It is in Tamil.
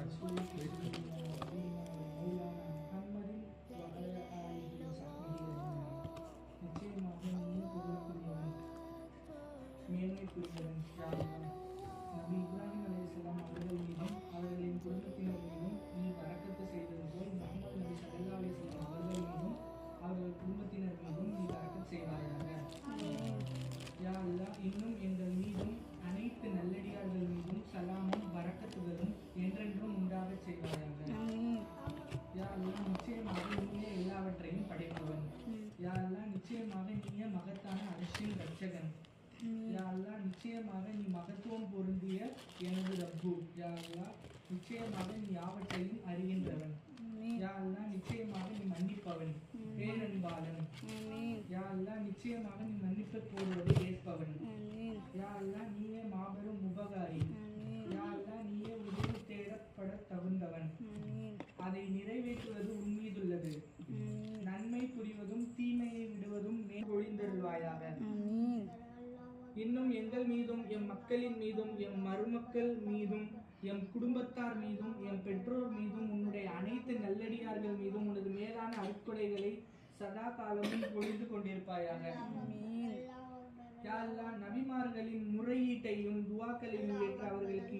ورسولك سيدنا ونبينا ومولانا محمد وعلى آله وصحبه أجمعين. நிச்சயமாக நீ புகழக்கூடியவன் மேன்மைக்குரியவன் யா அல்லாஹ். நபி இப்ராஹிம் அலைஹிஸ்ஸலாம் அவர்கள் மீதும் அவர்களின் குடும்பத்தினர் மீதும் நீ பரக்கத்து செய்தது போல் முகமது நபி ஸல்லல்லாஹு அலைஹி வஸல்லம் அவர்கள் மீதும் அவர்கள் குடும்பத்தினர் மீதும் நீ பரக்கத் செய்வாயாக. யா அல்லாஹ், இன்னும் எங்கள் மீதும் அனைத்து நல்லடியார்கள் மீதும் சலாமும் பரக்கத்துகளும் என்றென்றும் உண்டாகச் செய்வாயாக. யா அல்லாஹ், நிச்சயமாக நீயே எல்லாவற்றையும் படைப்பவன். யா அல்லாஹ், நிச்சயமாக நீயே மகத்தான அரசின் ரட்சகன். யா அல்லாஹ், நிச்சயமாக நீ மகத்துவம் பொருந்திய எனது ரப்பு. யா அல்லாஹ், நிச்சயமாக நீ யாவற்றையும் அறிகின்றவன். யா அல்லாஹ், நிச்சயமாக நீ மன்னிப்பவன் பேரன்பாளன். யா அல்லாஹ், நிச்சயமாக நீ மன்னிப்பு போடுவதை ஏற்பவன். யா அல்லாஹ், நீயே மாபெரும் உபகாரி. யா அல்லாஹ், நீயே உதவி தேடப்பட தகுந்தவன். அதை நிறைவேற்றுவது உன்மீதுள்ளது. நன்மை புரிவதும் தீமையை விடுவதும் மேற்கொழிந்தருள்வாயாக. இன்னும் எங்கள் மீதும் எம் மக்களின் மீதும் எம் மருமக்கள் மீதும் எம் குடும்பத்தார் மீதும் எம் பெற்றோர் மீதும் உன்னுடைய அனைத்து நல்லடியார்கள் மீதும் உனது மேலான அருட்கொடைகளை சதா காலமும் பொழிந்து கொண்டிருப்பாயாக. யா அல்லாஹ், நபிமார்களின் முறையீட்டையும் துவாக்களையும் ஏற்று அவர்களுக்கு